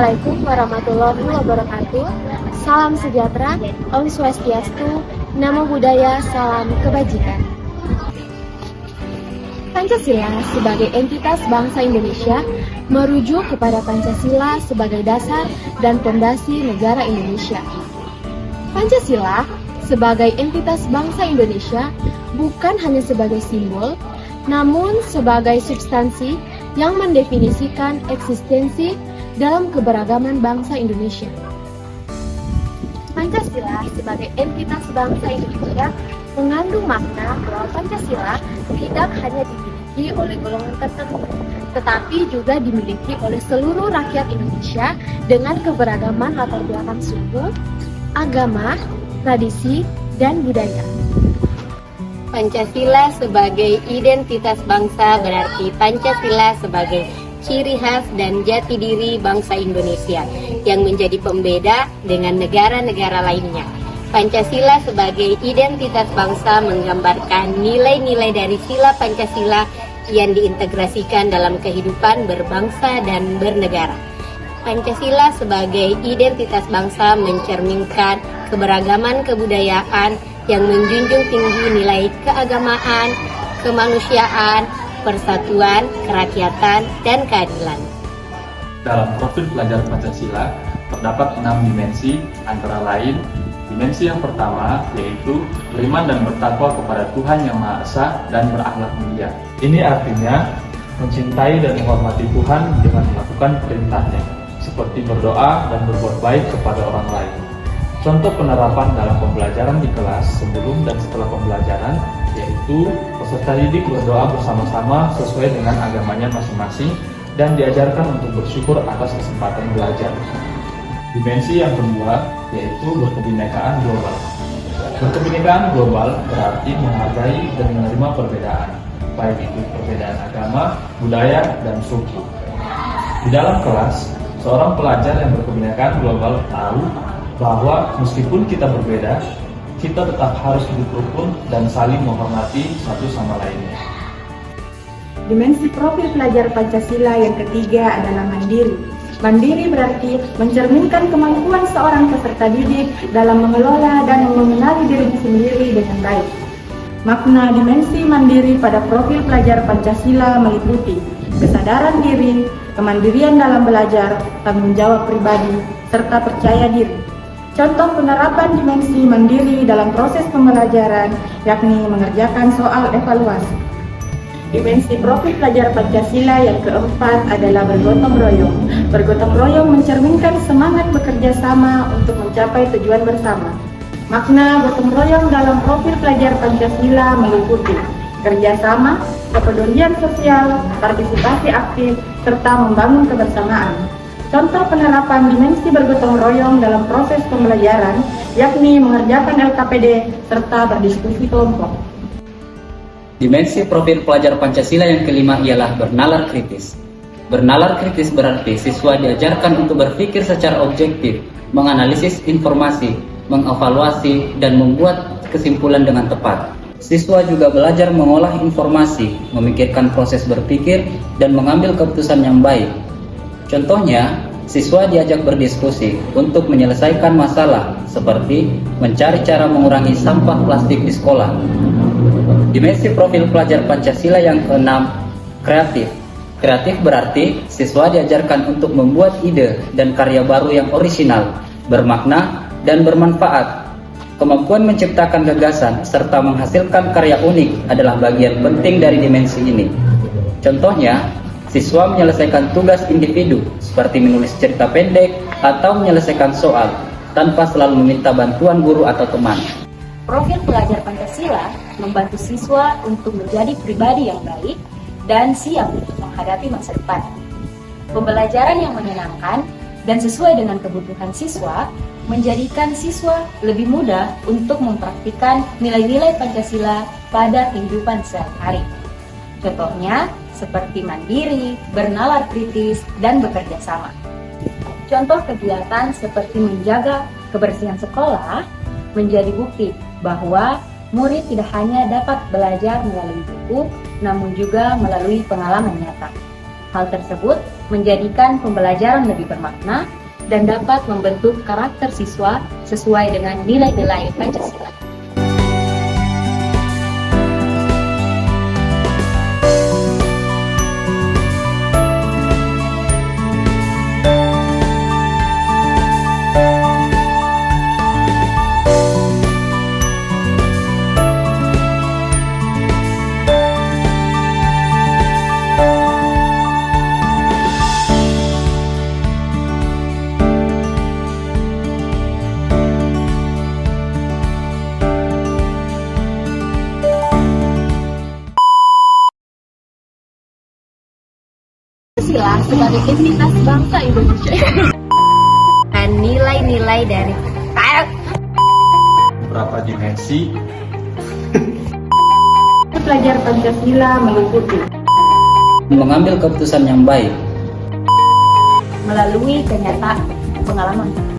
Assalamualaikum warahmatullahi wabarakatuh. Salam sejahtera, Om Swastiastu, Namo Buddhaya, salam kebajikan. Pancasila sebagai entitas bangsa Indonesia merujuk kepada Pancasila sebagai dasar dan fondasi negara Indonesia. Pancasila sebagai entitas bangsa Indonesia bukan hanya sebagai simbol, namun sebagai substansi yang mendefinisikan eksistensi dalam keberagaman bangsa Indonesia. Pancasila sebagai entitas bangsa Indonesia mengandung makna bahwa Pancasila tidak hanya dimiliki oleh golongan tertentu, tetapi juga dimiliki oleh seluruh rakyat Indonesia dengan keberagaman latar belakang suku, agama, tradisi, dan budaya. Pancasila sebagai identitas bangsa berarti Pancasila sebagai ciri khas dan jati diri bangsa Indonesia yang menjadi pembeda dengan negara-negara lainnya. Pancasila sebagai identitas bangsa menggambarkan nilai-nilai dari sila Pancasila yang diintegrasikan dalam kehidupan berbangsa dan bernegara. Pancasila sebagai identitas bangsa mencerminkan keberagaman kebudayaan yang menjunjung tinggi nilai keagamaan, kemanusiaan, persatuan, kerakyatan, dan keadilan. Dalam profil pelajar Pancasila terdapat 6 dimensi, antara lain dimensi yang pertama yaitu beriman dan bertakwa kepada Tuhan Yang Maha Esa dan berakhlak mulia. Ini artinya mencintai dan menghormati Tuhan dengan melakukan perintahnya, seperti berdoa dan berbuat baik kepada orang lain. Contoh penerapan dalam pembelajaran di kelas sebelum dan setelah pembelajaran yaitu peserta didik berdoa bersama-sama sesuai dengan agamanya masing-masing dan diajarkan untuk bersyukur atas kesempatan belajar. Dimensi yang kedua yaitu berkebinekaan global. Berkebinekaan global berarti menghargai dan menerima perbedaan, baik itu perbedaan agama, budaya, dan suku. Di dalam kelas, seorang pelajar yang berkebinekaan global tahu bahwa meskipun kita berbeda, kita tetap harus hidup rukun dan saling menghormati satu sama lainnya. Dimensi profil pelajar Pancasila yang ketiga adalah mandiri. Mandiri berarti mencerminkan kemampuan seorang peserta didik dalam mengelola dan mengenali dirinya sendiri dengan baik. Makna dimensi mandiri pada profil pelajar Pancasila meliputi kesadaran diri, kemandirian dalam belajar, tanggung jawab pribadi, serta percaya diri. Contoh penerapan dimensi mandiri dalam proses pembelajaran yakni mengerjakan soal evaluasi. Dimensi profil pelajar Pancasila yang keempat adalah bergotong royong. Bergotong royong mencerminkan semangat bekerja sama untuk mencapai tujuan bersama. Makna gotong royong dalam profil pelajar Pancasila meliputi kerjasama, kepedulian sosial, partisipasi aktif, serta membangun kebersamaan. Contoh penerapan dimensi bergotong royong dalam proses pembelajaran yakni mengerjakan LKPD serta berdiskusi kelompok. Dimensi profil pelajar Pancasila yang kelima ialah bernalar kritis. Bernalar kritis berarti siswa diajarkan untuk berpikir secara objektif, menganalisis informasi, mengevaluasi, dan membuat kesimpulan dengan tepat. Siswa juga belajar mengolah informasi, memikirkan proses berpikir, dan mengambil keputusan yang baik. Contohnya, siswa diajak berdiskusi untuk menyelesaikan masalah, seperti mencari cara mengurangi sampah plastik di sekolah. Dimensi profil pelajar Pancasila yang keenam, kreatif. Kreatif berarti siswa diajarkan untuk membuat ide dan karya baru yang orisinal, bermakna, dan bermanfaat. Kemampuan menciptakan gagasan serta menghasilkan karya unik adalah bagian penting dari dimensi ini. Contohnya, siswa menyelesaikan tugas individu seperti menulis cerita pendek atau menyelesaikan soal tanpa selalu meminta bantuan guru atau teman. Profil pelajar Pancasila membantu siswa untuk menjadi pribadi yang baik dan siap untuk menghadapi masa depan. Pembelajaran yang menyenangkan dan sesuai dengan kebutuhan siswa menjadikan siswa lebih mudah untuk mempraktikkan nilai-nilai Pancasila pada kehidupan sehari-hari. Contohnya seperti mandiri, bernalar kritis, dan bekerja sama. Contoh kegiatan seperti menjaga kebersihan sekolah menjadi bukti bahwa murid tidak hanya dapat belajar melalui buku, namun juga melalui pengalaman nyata. Hal tersebut menjadikan pembelajaran lebih bermakna dan dapat membentuk karakter siswa sesuai dengan nilai-nilai Pancasila. Pancasila sebagai entitas bangsa Indonesia. Dan nilai-nilai dari Berapa dimensi Pelajar Pancasila meliputi mengambil keputusan yang baik, melalui kenyataan pengalaman.